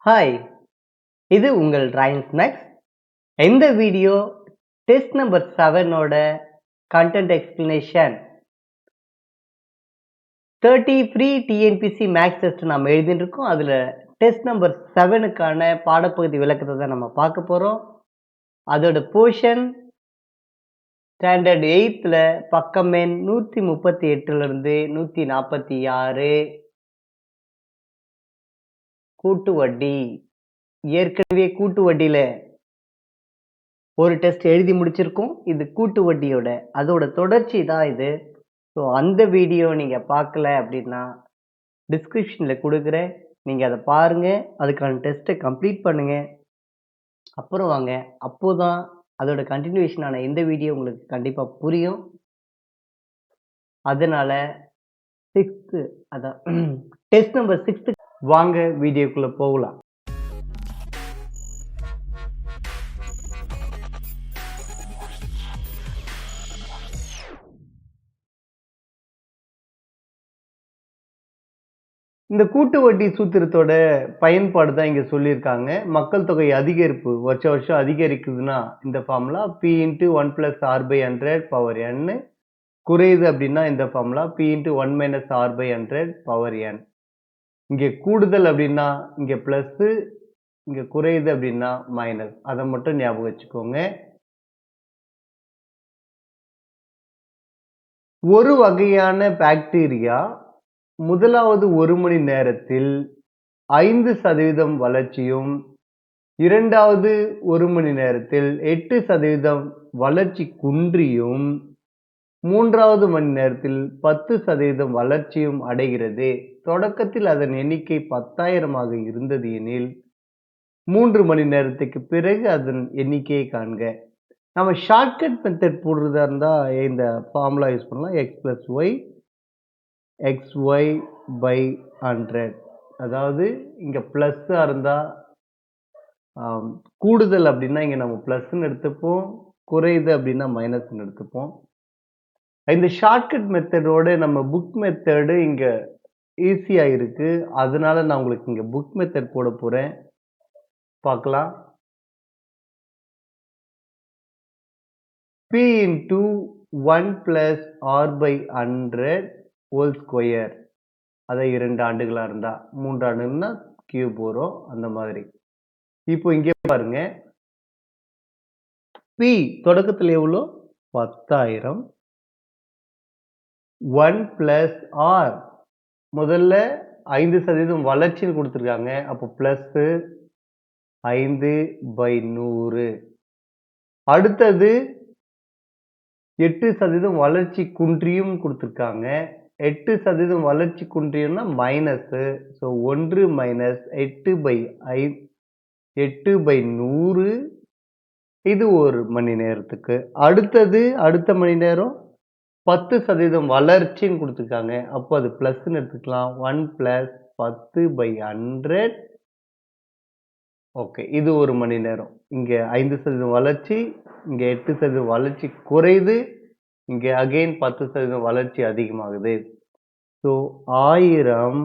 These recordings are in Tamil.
ஹாய், இது உங்கள் டிராயிங்ஸ் மேக்ஸ். இந்த வீடியோ டெஸ்ட் நம்பர் 7ஓட content explanation. 30 free TNPSC maths test நம்ம எழுதிட்டு இருக்கோம். அதில் டெஸ்ட் நம்பர் 7க்கான பாடப்பகுதி விளக்கத்தை தான் நம்ம பார்க்க போகிறோம். அதோட போர்ஷன் ஸ்டாண்டர்ட் 8ல் பக்கம் எண் 138லிருந்து 146 கூட்டு வட்டி. ஏற்கனவே கூட்டு வட்டியில ஒரு டெஸ்ட் எழுதி முடிச்சிருக்கோம். இது கூட்டு வட்டியோட அதோட தொடர்ச்சி தான் இது. ஸோ அந்த வீடியோ நீங்க பார்க்கல அப்படின்னா டிஸ்கிரிப்ஷன்ல கொடுக்குறேன், நீங்க அதை பாருங்க, அதுக்கான டெஸ்ட்டை கம்ப்ளீட் பண்ணுங்க. அப்புறம் வாங்க, அப்போதான் அதோட கண்டினியூஷனான இந்த வீடியோ உங்களுக்கு கண்டிப்பா புரியும். அதனால 6th அதான் டெஸ்ட் நம்பர் 6 வாங்க வீடியோக்குள்ள போகலாம். இந்த கூட்டு வட்டி சூத்திரத்தோட பயன்பாடு தான் இங்க சொல்லியிருக்காங்க. மக்கள் தொகை அதிகரிப்பு வருஷம் அதிகரிக்குதுன்னா இந்த formula P × 1 + R/100 power n. குறையுது அப்படின்னா இந்த formula P × 1 - R/100 power n. இங்க கூடுதல் அப்படின்னா இங்க பிளஸ், இங்க குறையுது அப்படின்னா மைனஸ். அதை மட்டும் ஞாபகம் வச்சுக்கோங்க. ஒரு வகையான பாக்டீரியா முதலாவது 1 மணி நேரத்தில் 5% வளர்ச்சியும், இரண்டாவது 1 மணி நேரத்தில் 8% வளர்ச்சி குன்றியும், மூன்றாவது மணி நேரத்தில் 10% வளர்ச்சியும் அடைகிறது. தொடக்கத்தில் அதன் எண்ணிக்கை 10,000ஆக இருந்தது எனில் 3 மணி நேரத்துக்கு பிறகு அதன் எண்ணிக்கையை காண்க. நம்ம ஷார்ட்கட் மெத்தட் போடுறதா இருந்தா இந்த ஃபார்முலா யூஸ் பண்ணலாம். x + y xy/100. அதாவது இங்க பிளஸ்ஸா இருந்தா கூடுதல் அப்படின்னா இங்க நம்ம பிளஸ்ன்னு எடுத்துப்போம், குறையுது அப்படின்னா மைனஸ்ன்னு எடுத்துப்போம். இந்த ஷார்ட்கட் மெத்தடோட நம்ம புக் மெத்தடு இங்க ஈஸியா இருக்கு. அதனால நான் உங்களுக்கு இங்க புக் மெத்தட் போட போறேன். பார்க்கலாம். P × 1 + R/100 whole square. அதை 2 ஆண்டுகளா இருந்தா, 3 ஆண்டுன்னா கியூப் வரும், அந்த மாதிரி. இப்போ இங்கே பாருங்க, P தொடக்கத்தில் எவ்வளோ? 10,000. 1 + R முதல்ல 5% வளர்ச்சின்னு கொடுத்துருக்காங்க. அப்போ பிளஸ் 5/100. அடுத்தது 8% வளர்ச்சி குன்றியும் கொடுத்துருக்காங்க. 8% வளர்ச்சி குன்றியம்னா மைனஸ். ஸோ 1 - 8/100. இது ஒரு மணி நேரத்துக்கு. அடுத்த மணி நேரம் 10% வளர்ச்சின்னு கொடுத்துருக்காங்க. அப்போ அது பிளஸ்ன்னு எடுத்துக்கலாம். 1 + 10/100. ஓகே, இது ஒரு மணி நேரம். இங்க 5% வளர்ச்சி, இங்க 8% வளர்ச்சி குறையுது, இங்க அகைன் 10% வளர்ச்சி அதிகமாகுது. ஸோ 1000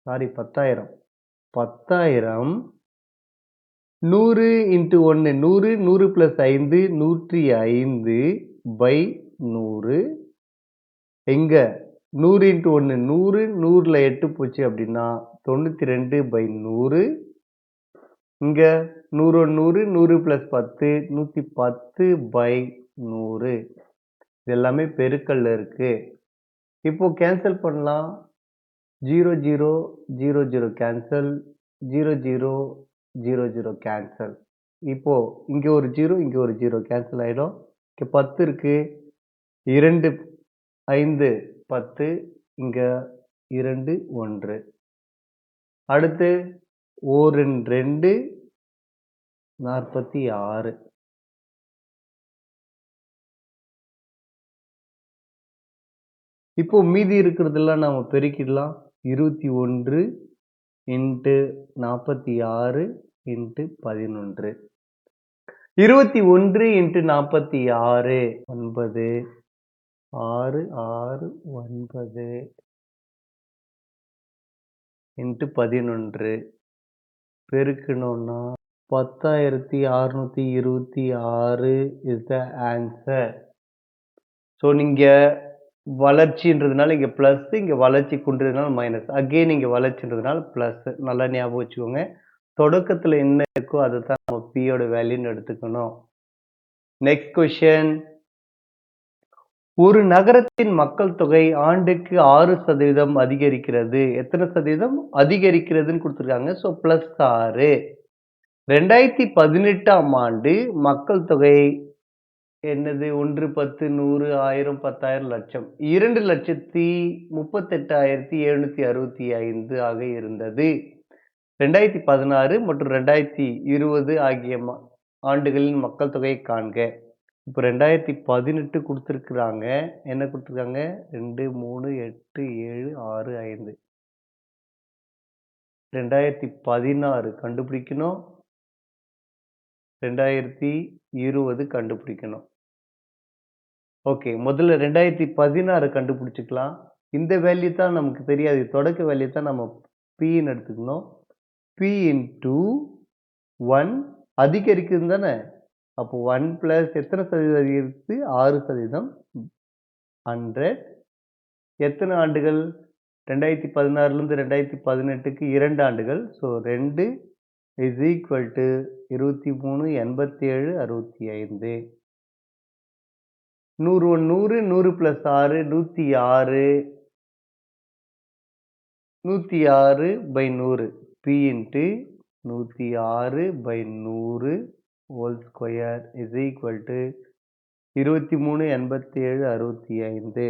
100 × 100 × 1 100 100 + 5 105/100. எங்க 100 × 1 100 100ல் 8 போச்சு அப்படின்னா 92/100. இங்க 100 100 100 + 10 110/100. இது எல்லாமே பெருக்கல்ல இருக்கு. இப்போ கேன்சல் பண்ணலாம். 0 0 0 0 கேன்சல், 0 0 0 0 கேன்சல். இப்போ இங்க ஒரு 0, இங்க ஒரு 0 கேன்சல் ஆயிடும். இங்க 10 இருக்கு. 2 5 10, இங்க 2 1. அடுத்து 1 2 46. இப்போ மீதி இருக்கிறதெல்லாம் நாம பெருக்கிடலாம். 21 × 46 × 11. 21 × 46 9 6 6 9 × 11. பெருக்கணும்னா 10,626 இஸ் த ஆன்சர். ஸோ நீங்க வளர்ச்சின்றதுனால இங்க பிளஸ், இங்க வளர்ச்சி குன்றதுனால மைனஸ். அகைன் இங்க வளர்ச்சின்றதுனால பிளஸ். நல்லா ஞாபகம் வச்சுக்கோங்க. தொடக்கத்துல என்ன இருக்கோ அதுதான் நம்ம P யோட வேல்யூன்னு எடுத்துக்கணும். Next question. ஒரு நகரத்தின் மக்கள் தொகை ஆண்டுக்கு 6% அதிகரிக்கிறது. எத்தனை சதவீதம் அதிகரிக்கிறதுன்னு கொடுத்துருக்காங்க. So plus 6. 2018ஆம் ஆண்டு மக்கள் தொகை என்னது? 1, 10, 100, 1000, 10,000, லட்சம். 2,38,765 ஆக இருந்தது. 2016 மற்றும் 2020 ஆகிய ஆண்டுகளின் மக்கள் தொகையை காண்க. இப்போ 2018 கொடுத்துருக்குறாங்க. என்ன கொடுத்துருக்காங்க? 2, 3, 8, 7, 6, 5. 2016 கண்டுபிடிக்கணும். 2020 கண்டுபிடிக்கணும். ஓகே, முதல்ல 2016 கண்டுபிடிச்சிக்கலாம். இந்த வேல்யூ தான் நமக்கு தெரியாது. தொடக்க வேல்யூ தான் நம்ம Pன்னு எடுத்துக்கணும். P இன்டூ 1 அதிகரிக்குது தானே? அப்போ 1 பிளஸ் எத்தனை சதவீதம் அதிகரித்து? 6%. 100 எத்தனை ஆண்டுகள்? 2016லேருந்து 2018க்கு 2 ஆண்டுகள். So 2 is equal to 23, 87, 65. 100 100 100 plus 6 106. 106 by 100. P into 106 by 100 whole square is equal to 23, 87, 65.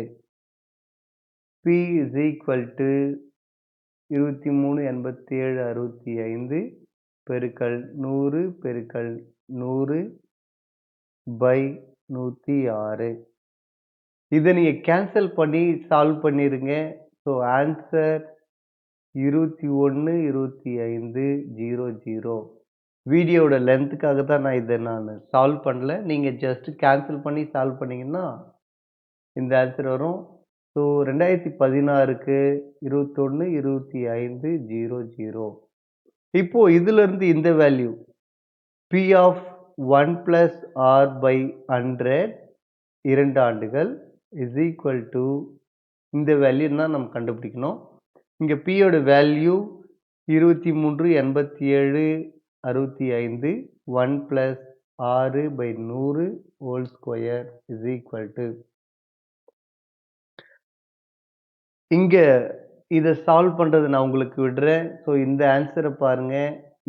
P is equal to 23, 87, 65 பெருக்கல் 100 பெருக்கல் 100 by 106. இதை நீங்க கேன்சல் பண்ணி சால்வ் பண்ணிருங்க. So answer 21, 25, 00. வீடியோட லென்த்துக்காக தான் இதை நான் சால்வ் பண்ணல. நீங்கள் ஜஸ்ட் கேன்சல் பண்ணி சால்வ் பண்ணிங்கன்னா இந்த ஆன்சர் வரும். ஸோ 2016க்கு 21, 25, 00. இப்போ இதிலிருந்து இந்த value P of 1 plus R by 100 2 ஆண்டுகள் is equal to இந்த வேல்யூ தான் நம்ம கண்டுபிடிக்கணும். இங்க P யோட value 23, 87, 65. 1 plus 6 by 100 whole square is equal to. இங்க இதை சால்வ் பண்றது நான் உங்களுக்கு விடுறேன். ஸோ இந்த ஆன்சரை பாருங்க.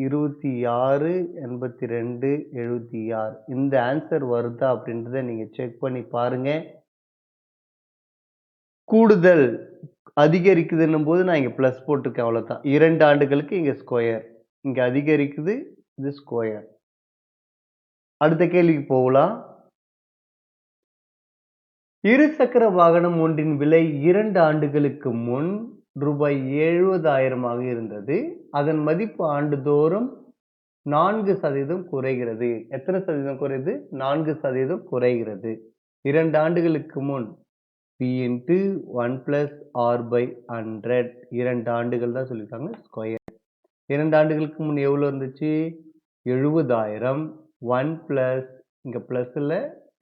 26, 82, 76. இந்த ஆன்சர் வருதா அப்படின்றத நீங்க செக் பண்ணி பாருங்க. கூடுதல் அதிகரிக்குதுன்னும் போது நான் இங்க பிளஸ் போட்டிருக்கேன், அவ்வளவுதான். 2 ஆண்டுகளுக்கு இங்க ஸ்கொயர். இங்க அதிகரிக்குது, இது ஸ்கொயர். அடுத்த கேள்விக்கு போகலாம். இருசக்கர வாகனம் ஒன்றின் விலை 2 ஆண்டுகளுக்கு முன் ரூபாய் 70,000 இருந்தது. அதன் மதிப்பு ஆண்டுதோறும் 4% குறைகிறது. எத்தனை சதவீதம் குறையுது? 4% குறைகிறது. 2 ஆண்டுகளுக்கு முன் P into 1 plus R by 100. 2 ஆண்டுகள் தான் சொல்லியிருக்காங்க, ஸ்கொயர். 2 ஆண்டுகளுக்கு முன் எவ்வளவு இருந்துச்சு? 70,000. 1 plus இங்க பிளஸ்ல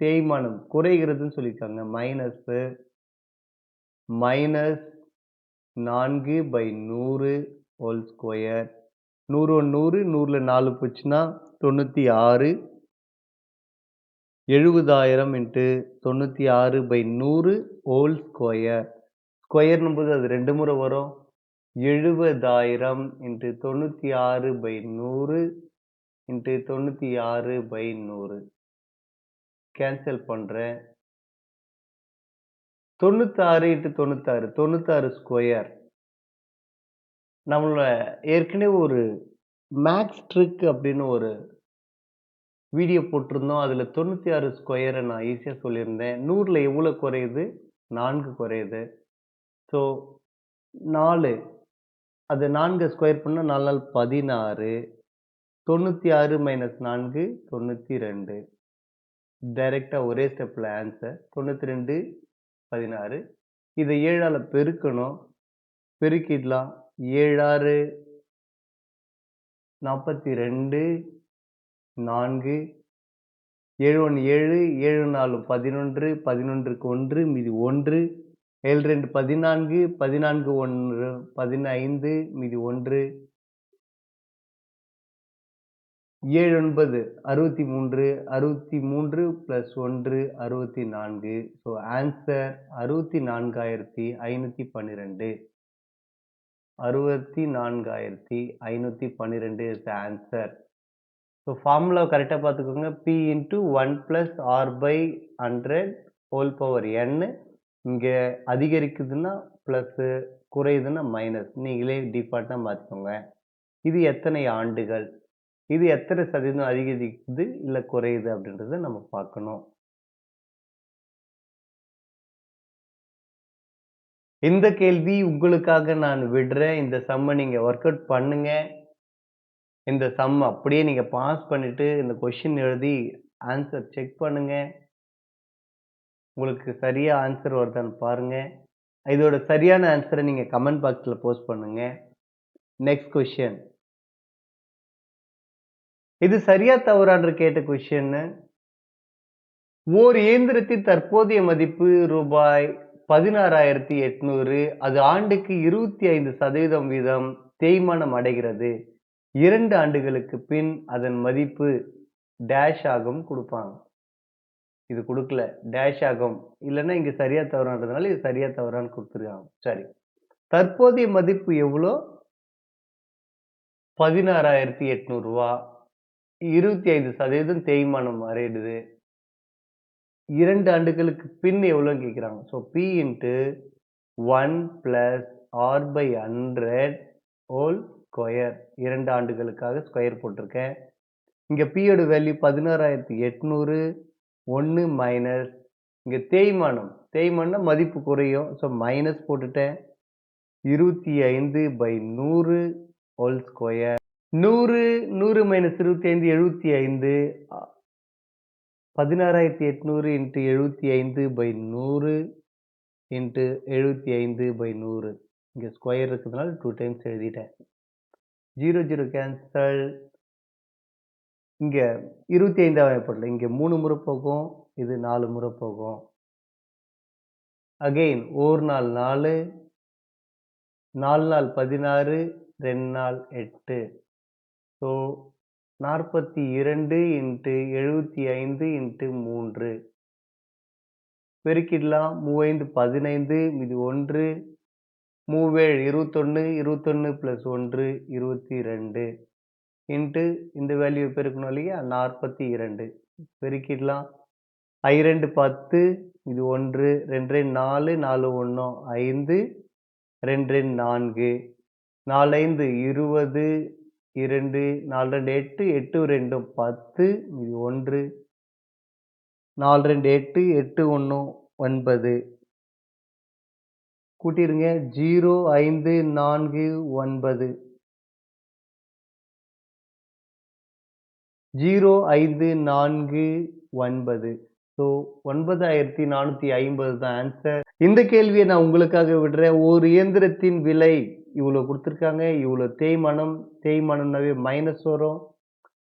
தேய்மானம் குறைகிறதுன்னு சொல்லியிருக்காங்க. Minus 4 by 100 whole square. 100 100 100ல 4 போச்சுன்னா 96. 70,000 into 96 by 100 whole square. ஸ்கொயர்னும் போது அது 2 முறை வரும். 70,000 into 96 by 100 into 96 by 100. Cancel பண்றேன். 96 into 96 96 ஸ்கொயர். நம்மள ஏற்கனவே ஒரு மேக்ஸ் ட்ரிக் அப்படின்னு ஒரு வீடியோ போட்டிருந்தோம். அதுல 96 ஸ்கொயரை நான் ஈஸியா சொல்லியிருந்தேன். 100ல எவ்வளவு குறையுது? 4 குறையுது. ஸோ 4 அது 4 ஸ்கொயர் பண்ணா 4 நாள் 16. 96 மைனஸ் 4 92. டைரக்டா ஒரே ஸ்டெப்ல ஆன்சர் 92, 16. இதை 7ஆல பெருக்கணும். பெருக்கிடலாம். 7 6 42, 4, 7 1 7, 7 4 11, 11க்கு 1 மீதி 1, 7 2 14, 14 1 15 மீதி 1, 7 9 63, 63 + 1 64. So answer 64,512. 64,512 is the answer. So ஃபார்முலாவை கரெக்டாக பார்த்துக்கோங்க. P × 1 + R/100 whole power n. இங்கே அதிகரிக்குதுன்னா ப்ளஸ்ஸு, குறையுதுன்னா மைனஸ். நீங்களே டிஃபால்ட்டாக மாற்றிக்கோங்க. இது எத்தனை ஆண்டுகள், இது எத்தனை சதவீதம் அதிகரிக்குது இல்லை குறையுது அப்படின்றத நம்ம பார்க்கணும். இந்த கேள்வி உங்களுக்காக நான் விடுறேன். இந்த சம்மை நீங்கள் ஒர்க் அவுட் பண்ணுங்க. இந்த சம் அப்படியே நீங்கள் பாஸ் பண்ணிட்டு இந்த கொஷின் எழுதி ஆன்சர் செக் பண்ணுங்க. உங்களுக்கு சரியா ஆன்சர் வருதான்னு பாருங்க. இதோட சரியான ஆன்சரை நீங்கள் கமெண்ட் பாக்ஸில் போஸ்ட் பண்ணுங்க. Next question. இது சரியா தவறான்று கேட்ட கொஷின். ஓர் இயந்திரத்தின் தற்போதைய மதிப்பு ரூபாய் 16,800. அது ஆண்டுக்கு 25% வீதம் தேய்மானம் அடைகிறது. 2 ஆண்டுகளுக்கு பின் அதன் மதிப்பு டேஷ் ஆகும் கொடுப்பாங்க. இது கொடுக்கல, டேஷ் ஆகும். இல்லைன்னா இங்க சரியா தவறான்றதுனால இது சரியா தவறான்னு கொடுத்துருக்காங்க. சரி, தற்போதைய மதிப்பு எவ்வளோ? 16,800 ரூபா. 25% தேய்மானம் அடையுது. 2 ஆண்டுகளுக்கு பின் எவ்வளோன்னு கேட்குறாங்க. So P × 1 + R/100 whole square. 2 ஆண்டுகளுக்காக ஸ்கொயர் போட்டிருக்கேன். இங்கே Pயோட வேல்யூ 16,800. 1 மைனஸ், இங்கே தேய்மானம்னா மதிப்பு குறையும். ஸோ மைனஸ் போட்டுட்டேன். 25/100 ஹோல் ஸ்கொயர். 100 100 - 25 75. 16,800 × 75/100 × 75/100. இங்கே ஸ்கொயர் இருக்கிறதுனால 2 டைம்ஸ் எழுதிட்டேன். 0 0 கேன்சல். இங்கே 25 போடல. இங்கே 3 முறை போகும், இது 4 முறை போகும். அகெயின் 1 நாள் 4, 4 நாள் 16, 2 நாள் 8. ஸோ 42 × 75 × 3. பெருக்கிடலாம். 3 5 15 மீதி 1, 3 7 21, 21 + 1 22 இன்ட்டு இந்த வேல்யூ பெருக்கணும் இல்லையா, 42. பெருக்கிடலாம். 2 10 இது 1, 2 4, 4 1 5, 2 4, 4 5 20, 2 4 2 8, 8 2 10 இது 1, 4 2 8, 8 1 9. கூட்டிடுங்க. 0 5 4 9. 0 5 4 9. ஸோ 9,450 தான் ஆன்சர். இந்த கேள்வியை நான் உங்களுக்காக விடுறேன். ஒரு இயந்திரத்தின் விலை இவ்வளோ கொடுத்துருக்காங்க. இவ்வளோ தேய்மானம்னாவே மைனஸ் வரும்.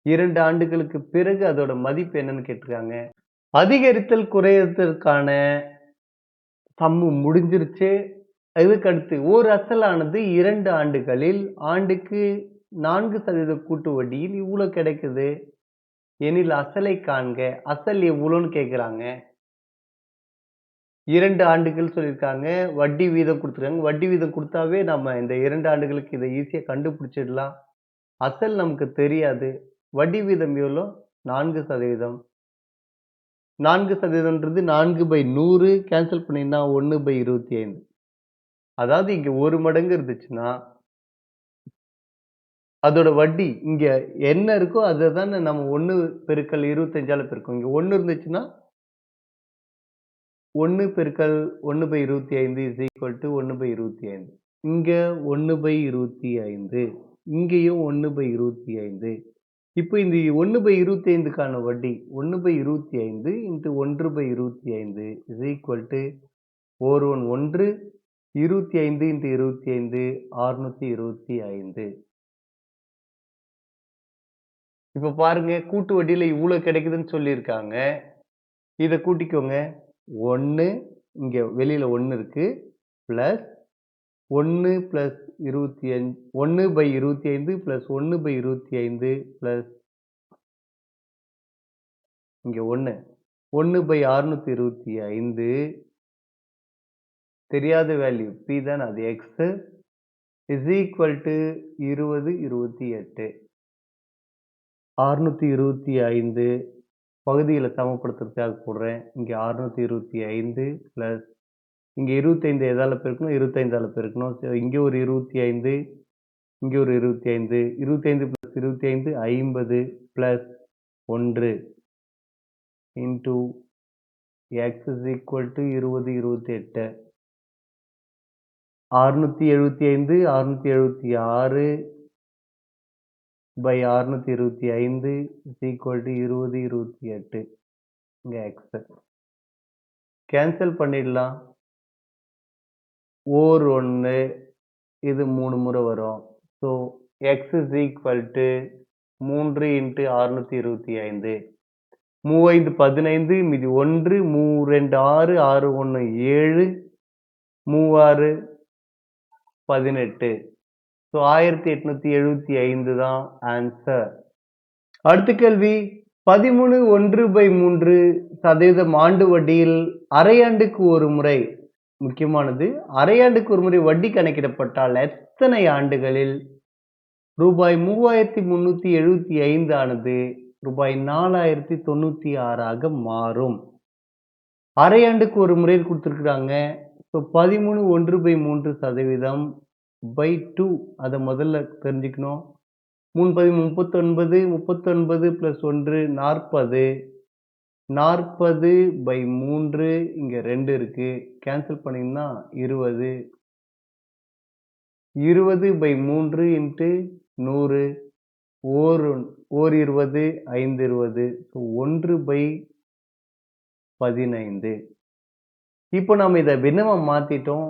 2 ஆண்டுகளுக்கு பிறகு அதோட மதிப்பு என்னன்னு கேட்டிருக்காங்க. அதிகரித்தல் குறையறதற்கான சம்மு முடிஞ்சிருச்சு. இதுக்கடுத்து ஒரு அசலானது 2 ஆண்டுகளில் ஆண்டுக்கு 4% கூட்டு வட்டியில் இவ்வளோ கிடைக்குது எனில் அசலை காண்க. அசல் எவ்வளோன்னு கேட்குறாங்க. 2 ஆண்டுகள் சொல்லியிருக்காங்க. வட்டி வீதம் கொடுத்துருக்காங்க. வட்டி வீதம் கொடுத்தாவே நம்ம இந்த 2 ஆண்டுகளுக்கு இதை ஈஸியாக கண்டுபிடிச்சிடலாம். அசல் நமக்கு தெரியாது. வட்டி வீதம் எவ்வளோ? 4%. 4%ன்றது 4/100 கேன்சல் பண்ணினா 1/25. அதாவது இங்கே 1 மடங்கு இருந்துச்சுன்னா அதோட வட்டி இங்க என்ன இருக்கோ அதை தானே நம்ம 1 பெருக்கல் 25ஆல பெருக்கோம். இங்க 1 இருந்துச்சுன்னா 1 பெருக்கல் 1/25 இஸ் ஈக்குவல் டு 1/25. இங்க 1/25, இங்கேயும் 1/25. இப்போ இந்த 1/25க்கான வட்டி 1/25 × 1/25 இஸ் ஈக்குவல் டு 1 1 25 × 25 625. இப்ப பாருங்க கூட்டு வட்டியில இவ்ளோ கிடைக்குதுன்னு சொல்லியிருக்காங்க. இத கூட்டிக்கோங்க. 1 இங்க வெளியில 1 இருக்கு. பிளஸ் 1 பிளஸ் 25 1/25 பிளஸ் 1/25 பிளஸ் இங்க 1 1/625 தெரியாத வேல்யூ p தான அது x இஸ் ஈக்குவல் டு 20 28 625 பகுதியில சமப்படுத்துறதுக்காக போடுறேன். இங்க 625 பிளஸ் இங்க 25 எதால பெருக்கணும் 25ஆல பெருக்கணும். இங்க ஒரு 25 இங்க ஒரு 25 25 plus 25 50 plus 1 into x is equal to 20 28 675 676 by 625 is equal to 20 28 இங்க x கேன்சல் பண்ணிடலாம். ஓர் 1 இது 3 முறை வரும். So x is equal to 3 into 625 35 15 மீதி 1 32 6 6 1 7 36 18 ஸோ 1875 தான் ஆன்சர். அடுத்த கேள்வி 13.1/3% ஆண்டு வட்டியில் அரையாண்டுக்கு ஒரு முறை முக்கியமானது அரையாண்டுக்கு ஒரு முறை வட்டி கணக்கிடப்பட்டால் எத்தனை ஆண்டுகளில் ரூபாய் 3375 ஆனது ரூபாய் 4096 ஆக மாறும்? அரையாண்டுக்கு ஒரு முறை கொடுத்துருக்குறாங்க. ஸோ 13.1/3% by 2 அதை முதல்ல தெரிஞ்சுக்கணும். 3 39 39 பிளஸ் 1 40 40/3 இங்க 2 இருக்கு. கேன்சல் பண்ணீங்கன்னா 20 20/3 இன்ட்டு 100 ஓர் 20 5 20 1/15. இப்போ நம்ம இதை பின்னமா மாத்திட்டோம்.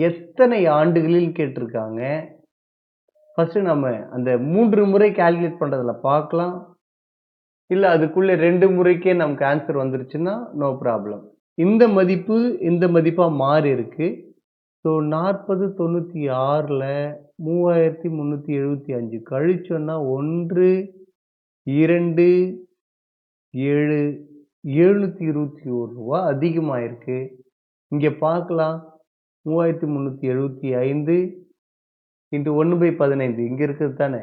எத்தனை ஆண்டுகளில் கேட்டிருக்காங்க. ஃபர்ஸ்ட் நம்ம அந்த 3 முறை கால்குலேட் பண்றதுல பார்க்கலாம். இல்ல அதுக்குள்ள 2 முறைக்கே நமக்கு ஆன்சர் வந்துருச்சுன்னா நோ ப்ராப்ளம். இந்த மதிப்பு இந்த மதிப்பா மாறி இருக்கு. ஸோ 40 96ல 3375 கழிச்சோன்னா 1 2 7 721 ரூபா அதிகமாயிருக்கு. இங்க பார்க்கலாம் 3375 இன்ட்டு 1/15 இங்க இருக்கிறது தானே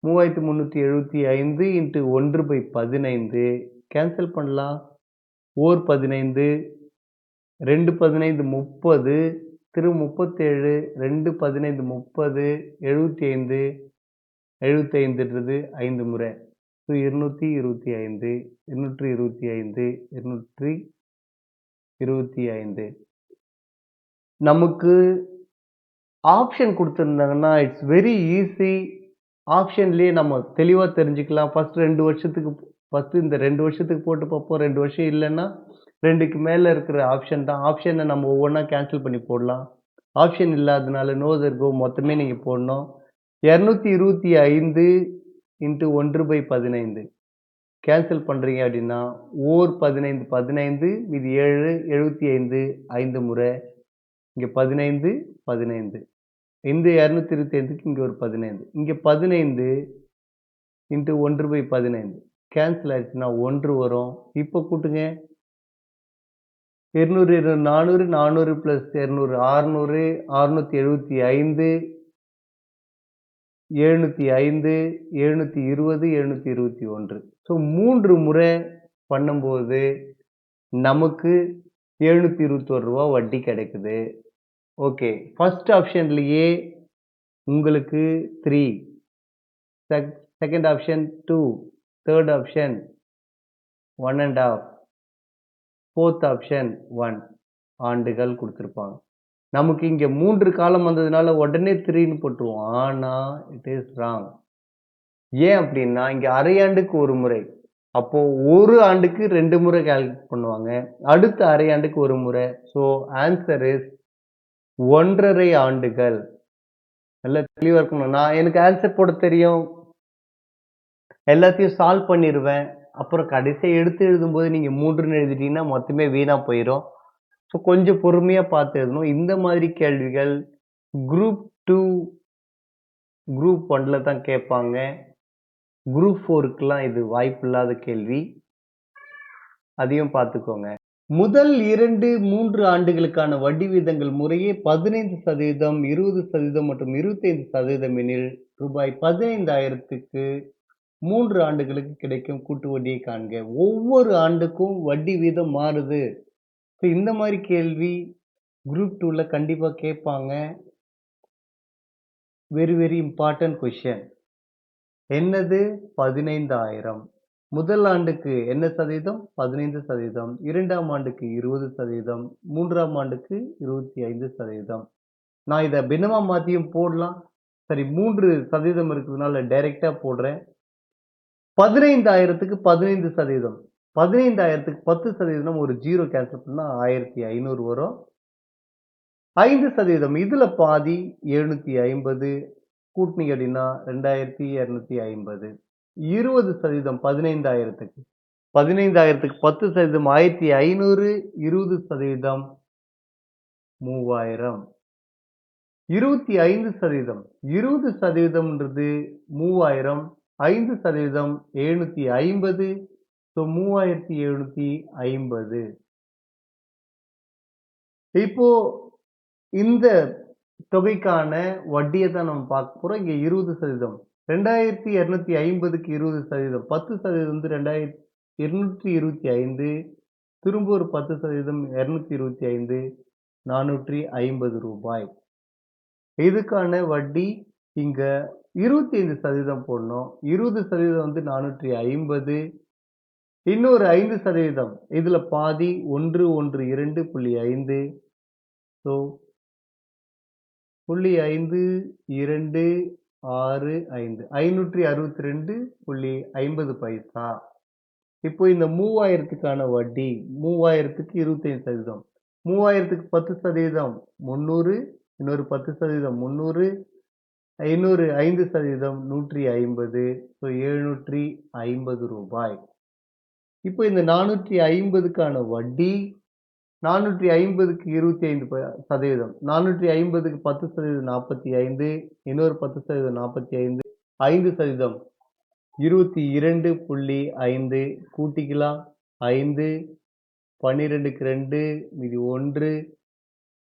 3375 இன்ட்டு 1/15 கேன்சல் பண்ணலாம். ஓர் 15 2 15 30 திரு 37 2 15 30 75 75ன்றது 5 முறை. ஸோ 225 225 225 நமக்கு ஆப்ஷன் கொடுத்துருந்தாங்கன்னா இட்ஸ் வெரி ஈஸி. ஆப்ஷன்லேயே நம்ம தெளிவாக தெரிஞ்சுக்கலாம். ஃபர்ஸ்ட் இந்த 2 வருஷத்துக்கு போட்டு பார்ப்போம். 2 வருஷம் இல்லைன்னா 2க்கு மேலே இருக்கிற ஆப்ஷன் தான். ஆப்ஷனை நம்ம ஒவ்வொன்றா கேன்சல் பண்ணி போடலாம். ஆப்ஷன் இல்லாதனால நோ தர்கோ மொத்தமே நீங்கள் போடணும். 225 இன்ட்டு 1/15 கேன்சல் பண்ணுறீங்க அப்படின்னா ஓர் 15 15 மீதி 7 75 5 முறை. இங்கே 15 15 இந்த 225க்கு இங்கே ஒரு 15 இங்கே 15 இன்ட்டு 1/15 கேன்சல் ஆயிடுச்சுன்னா 1 வரும். இப்போ கூட்டுங்க 200 400 400 பிளஸ் 200 600 675 705 720 721. ஸோ 3 முறை பண்ணும்போது நமக்கு 721 ரூபா வட்டி கிடைக்குது. ஓகே ஃபர்ஸ்ட் ஆப்ஷன்லேயே உங்களுக்கு 3 second option 2 third option 1.5 fourth option 1 ஆண்டுகள் கொடுத்துருப்பாங்க. நமக்கு இங்கே 3 காலம் வந்ததுனால உடனே 3ன்னு போட்டுருவோம். ஆனால் இட் இஸ் ராங். ஏன் அப்படின்னா இங்கே அரையாண்டுக்கு ஒரு முறை. அப்போ ஒரு ஆண்டுக்கு 2 முறை கால்குலேட் பண்ணுவாங்க. அடுத்த அரையாண்டுக்கு ஒரு முறை. ஸோ ஆன்சர் இஸ் 1.5 ஆண்டுகள். நல்லா தெளிவாக இருக்கணும். எனக்கு ஆன்சர் போட தெரியும். எல்லாத்தையும் சால்வ் பண்ணிருவேன். அப்புறம் கடைசியா எடுத்து எழுதும்போது நீங்க 3ன்னு எழுதிட்டீங்கன்னா மொத்தமே வீணா போயிரும். ஸோ கொஞ்சம் பொறுமையா பார்த்து எழுதணும். இந்த மாதிரி கேள்விகள் குரூப் 2, குரூப் 1ல தான் கேட்பாங்க. குரூப் 4க்குலாம் இது வாய்ப்பில்லாத கேள்வி. அதையும் பார்த்துக்கோங்க. முதல் 2, 3 ஆண்டுகளுக்கான வட்டி வீதங்கள் முறையே 15%, 20% மற்றும் 25% எனில் ரூபாய் 15,000க்கு 3 ஆண்டுகளுக்கு கிடைக்கும் கூட்டு வட்டியை காண்க. ஒவ்வொரு ஆண்டுக்கும் வட்டி வீதம் மாறுது. ஸோ இந்த மாதிரி கேள்வி குரூப் 2ல கண்டிப்பா கேட்பாங்க. Very important question. என்னது 15,000. முதல் ஆண்டுக்கு என்ன சதவீதம்? 15%. 2ஆம் ஆண்டுக்கு 20%. 3ஆம் ஆண்டுக்கு 25%. நான் இத பின்னமா மாத்தியும் போடலாம். சரி 3% இருக்கிறதுனால டைரக்ட்டா போடுறேன். 15,000க்கு 15%. 15,000க்கு 10% ஒரு 0 கேன்சல் பண்ணா 1,500 வரும். 5% இதுல பாதி 750 கூட்டுனீங்க அப்படின்னா 2,250. 20% 15,000க்கு 15,000க்கு 10% 1,500. 20% 3,000. 25% 20%ன்றது 3,000. 5% 750. ஸோ 3,750. இப்போ இந்த தொகைக்கான வட்டியை தான் நம்ம பார்க்க போறோம். இங்க 20%. 2,250க்கு 20%. 10% வந்து 2,225. திரும்ப ஒரு 10% 225. 450 ரூபாய். இதுக்கான வட்டி இங்க 25% போடணும். 20% வந்து 450. இன்னொரு 5%. இதுல பாதி 112.5. ஸோ 0.526 562.50 பைசா. இப்போ இந்த 3,000த்துக்கான வட்டி 3,000த்துக்கு 25%. 3,000த்துக்கு 10% 300. இன்னொரு 10% 300. இன்னொரு 5% 150. ஸோ 750 ரூபாய். இப்போ இந்த 450க்கான வட்டி 450க்கு 25%. 450க்கு 10% 45. இன்னொரு 10% 45. 5% 22.5 கூட்டிக்கலாம். 5 12க்கு 2 மீதி 1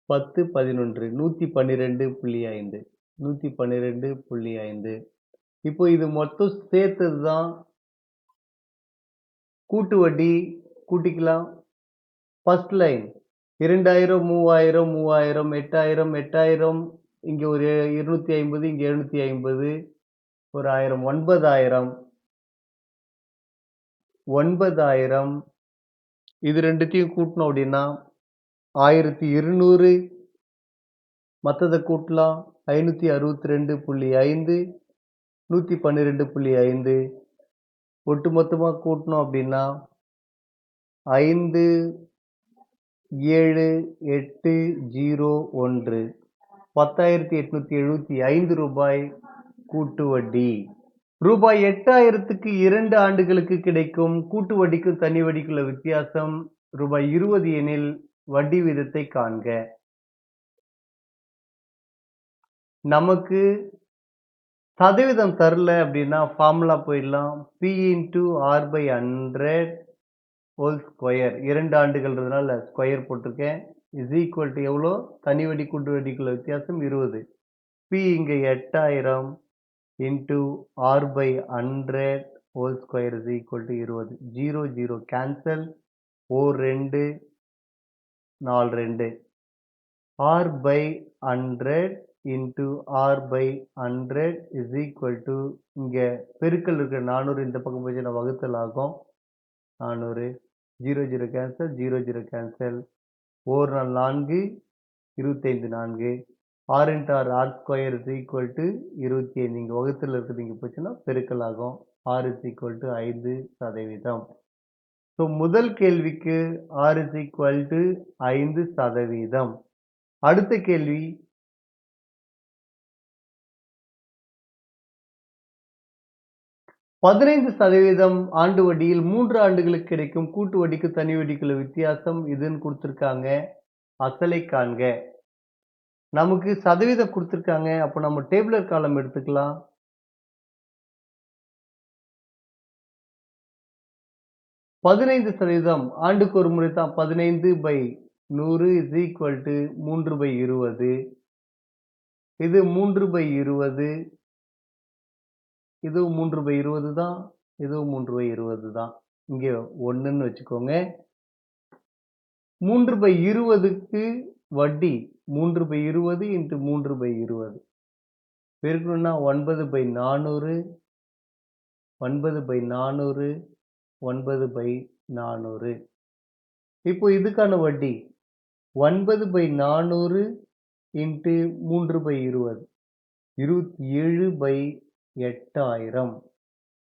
10 11 112.5 112.5. இப்போ இது மொத்தம் சேர்த்தது தான் கூட்டு வட்டி. கூட்டிக்கலாம். ஃபர்ஸ்ட் லைன் 2,000 3,000 3,000 8,000 8,000 இங்க ஒரு 250 இங்க 750 ஒரு 1000 9,000 9,000 இது ரெண்டுத்தையும் கூட்டணும் அப்படின்னா 1,200. மற்றதை கூட்டலாம். 562.5 112.5 ஒட்டுமொத்தமா கூட்டணும் அப்படின்னா 5,7,8,0,1 10,875 ரூபாய் கூட்டு வட்டி. ரூபாய் 8,000த்துக்கு 2 ஆண்டுகளுக்கு கிடைக்கும் கூட்டு வட்டிக்கும் தனி வட்டிக்குள்ள வித்தியாசம் ரூபாய் 20 எனில் வட்டி வீதத்தை காண்க. நமக்கு சதவீதம் தரல அப்படின்னா ஃபார்முலா போயிடலாம். P into R by 100 whole square. 2 ஆண்டுகள்ன்றதுனால square போட்டிருக்கேன். is equal to எவ்வளோ? தனி வட்டி கூட்டு வட்டிக்குள்ள வித்தியாசம் 20. P இங்க 8,000 into R by 100 whole square is equal to 20. 0 0 cancel. 4 2 4 2. R by 100 into R by 100 is equal to இங்க பெருக்கல் இருக்கிற 400 இந்த பக்கம் போச்சுன்னா வகுத்தல் ஆகும். 400 0 0 cancel 0 0 cancel. 4 4 25 4. R into R R square is equal to 25. இங்க வகுத்தல் இருக்குது இங்க போச்சுன்னா பெருக்கல் ஆகும். R is equal to 5%. So முதல் கேள்விக்கு R is equal to 5%. அடுத்த கேள்வி 15% ஆண்டு வட்டியில் 3 ஆண்டுகளுக்கு கிடைக்கும் கூட்டு வட்டிக்கு தனி வட்டிக்குள்ள வித்தியாசம் இதுன்னு கொடுத்திருக்காங்க. அசலை காண்க. நமக்கு சதவீதம் கொடுத்திருக்காங்க. அப்ப நம்ம டேபுலர் காலம் எடுத்துக்கலாம். 15% ஆண்டுக்கு ஒரு முறை தான். 15/100 = 3/20. இது 3/20. இதுவும் 3/20 தான். இதுவும் 3/20 தான். இங்க 1ன்னு வச்சுக்கோங்க. 3/20க்கு வட்டி 3/20 × 3/20 பெருக்கணும்னா 9/400 9/400 9/400. இப்போ இதுக்கான வட்டி 9/400 × 3/20 27/8000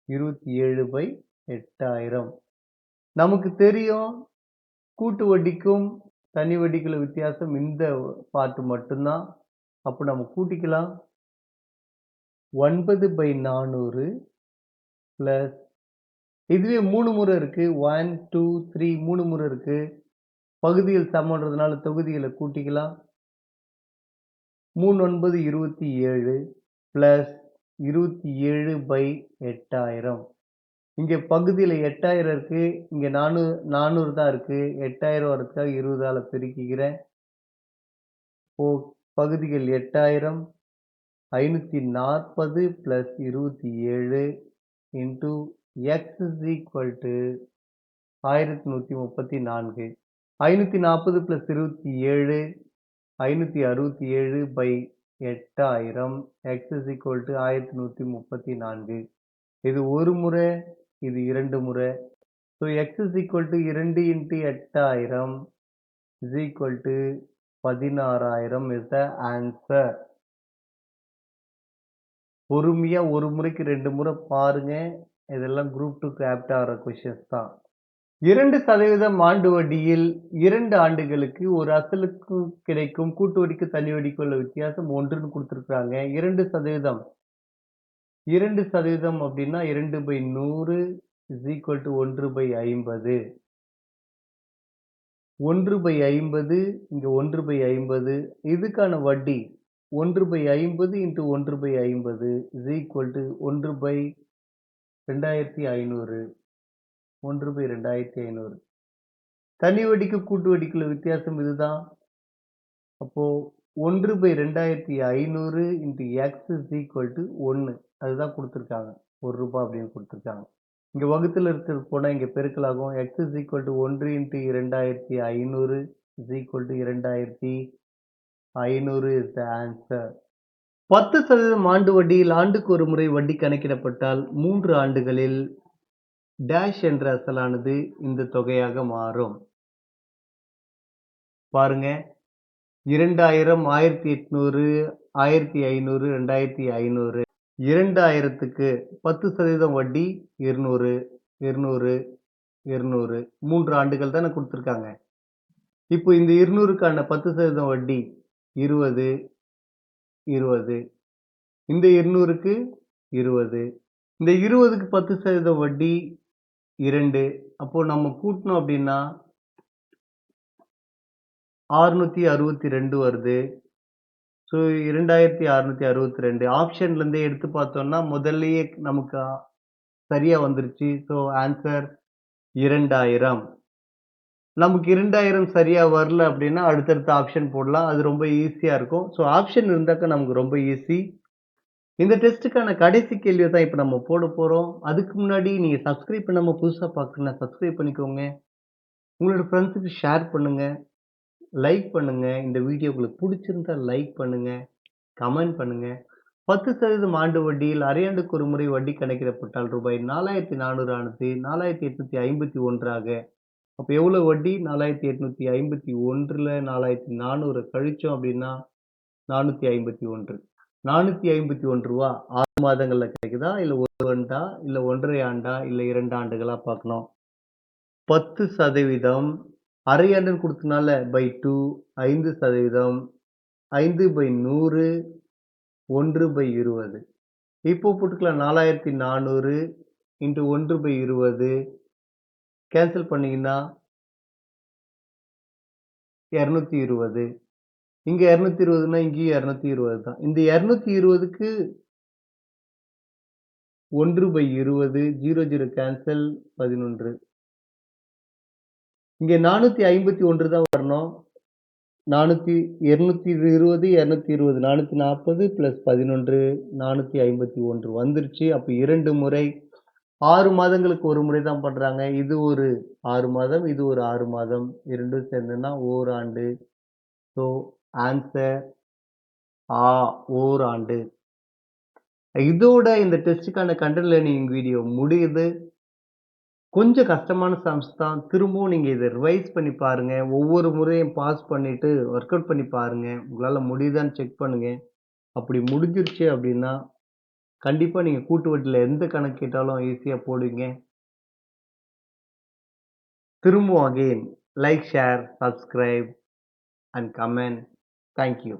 27/8000. நமக்கு தெரியும் கூட்டு வட்டிக்கும் தனி வட்டிக்குள்ள வித்தியாசம் இந்த பார்ட் மட்டும்தான். அப்ப நம்ம கூட்டிக்கலாம். 9/400 பிளஸ் இதுவே 3 முறை இருக்கு. 1 2 3 3 முறை இருக்கு. பகுதிகள் சமன்றதுனால தொகுதிகளை கூட்டிக்கலாம். 3 9 27 பிளஸ் 27/8000. இங்க பகுதியில 8000 இருக்கு. இங்க 400 தான் இருக்கு. 8000 வரதுக்காக 20ஆல பெருக்கிக்கிறேன். இப்போ பகுதிகள் 8000 540 plus 27 into x = 1134. 540 plus 27 567/8000 x = 1134. இது ஒரு முறை, இது 2 முறை. So x = 2 × 8000 = 16000 is the answer. பொறுமையா ஒரு முறைக்கு 2 முறை பாருங்க. இதெல்லாம் குரூப் 2க்கு ஆப்ட் ஆகிற கொஸ்டின்ஸ் தான். 2% ஆண்டு வட்டியில் 2 ஆண்டுகளுக்கு ஒரு அசலுக்கு கிடைக்கும் கூட்டு வட்டிக்கு தனி வட்டிக்கு உள்ள வித்தியாசம் 1ன்னு கொடுத்திருக்காங்க. 2% 2% அப்படின்னா 2/100 = 1/50. 1/50 இங்க 1/50. இதுக்கான வட்டி 1/50 × 1/50 1/2500. 1/2500. தனி வட்டிக்கு கூட்டு வட்டிக்குள்ள வித்தியாசம் இதுதான். அப்போ 1/2500 × x = 1. அதுதான் கொடுத்திருக்காங்க. ₹1 அப்படின்னு கொடுத்திருக்காங்க. இங்க வகுத்துல இருக்கிறது போனா இங்க பெருக்கலாகும். x = 1 × 2500 2500 is the answer. 10% ஆண்டு வட்டியில் ஆண்டுக்கு ஒரு முறை வட்டி கணக்கிடப்பட்டால் 3 ஆண்டுகளில் டேஷ் என்ற அசலானது இந்த தொகையாக மாறும். பாருங்க 2000 1800 1500 2500. 2000க்கு 10% வட்டி 200 200 200. 3 ஆண்டுகள் தானே கொடுத்திருக்காங்க. இப்போ இந்த 200க்கான 10% வட்டி 20 20. இந்த 200க்கு 20. இந்த 20க்கு 10% வட்டி 2. அப்போ நம்ம கூட்டணும் அப்படின்னா 662 வருது. ஸோ 2662. ஆப்ஷன்ல இருந்தே எடுத்து பார்த்தோம்னா முதல்லயே நமக்கு சரியா வந்துருச்சு. So answer 2000. நமக்கு 2000 சரியா வரல அப்படின்னா அடுத்தடுத்த ஆப்ஷன் போடலாம். அது ரொம்ப ஈஸியா இருக்கும். ஸோ ஆப்ஷன் இருந்தாக்க நமக்கு ரொம்ப ஈஸி. இந்த டெஸ்ட்டுக்கான கடைசி கேள்வியை தான் இப்போ நம்ம போட போறோம். அதுக்கு முன்னாடி நீங்க சப்ஸ்கிரைப் பண்ணாம புதுசா பார்க்கணும்னா சப்ஸ்கிரைப் பண்ணிக்கோங்க. உங்களோட ஃப்ரெண்ட்ஸுக்கு ஷேர் பண்ணுங்க. லைக் பண்ணுங்க. இந்த வீடியோ உங்களுக்கு பிடிச்சிருந்தா லைக் பண்ணுங்க. கமெண்ட் பண்ணுங்க. 10% ஆண்டு வட்டியில் அரையாண்டுக்கு ஒரு முறை வட்டி கணக்கிடப்பட்டால் ரூபாய் 4400 ஆனது 4851ஆக. அப்ப எவ்வளவு வட்டி? 4851ல 4400 கழிச்சோம் அப்படின்னா 451. 451 ரூபா 6 மாதங்கள்ல கிடைக்குதா? இல்ல 1 ஆண்டா? இல்ல 1.5 ஆண்டா? இல்ல 2 ஆண்டுகளா பார்க்கணும். 10% அரையாண்டுன்னு கொடுத்தனால /2 5%. 5/100 1/20. இப்போ போட்டுக்கலாம் 4400 இன்ட்டு 1/20 கேன்சல் பண்ணீங்கன்னா 220. இங்க 220ன்னா இங்கேயும் 220 தான். இந்த 220க்கு 1/20 00 கேன்சல் 11. இங்க 451 தான் வரணும். 220 440 + 11 451 வந்துருச்சு. அப்ப 2 முறை 6 மாதங்களுக்கு ஒரு முறை தான் பண்றாங்க. இது ஒரு 6 மாதம், இது ஒரு 6 மாதம். 2ம் சேர்ந்ததுன்னா ஓராண்டு. ஸோ ஆன்சர் ஓராண்டு. இதோட இந்த டெஸ்ட்டுக்கான கண்டென்ட் லேர்னிங் வீடியோ முடியுது. கொஞ்சம் கஷ்டமான சம்ஸ் தான். திரும்பவும் நீங்க இத ரிவைஸ் பண்ணி பாருங்க. ஒவ்வொரு முறையும் பாஸ் பண்ணிட்டு ஒர்க் அவுட் பண்ணி பாருங்க. உங்களால முடியுதான்னு செக் பண்ணுங்க. அப்படி முடிஞ்சிருச்சு அப்படின்னா, கண்டிப்பா நீங்க கூட்டு வட்டில எந்த கணக்கு கேட்டாலும் ஈஸியா போடுவீங்க. திரும்பவும் again like, share, subscribe and comment. Thank you.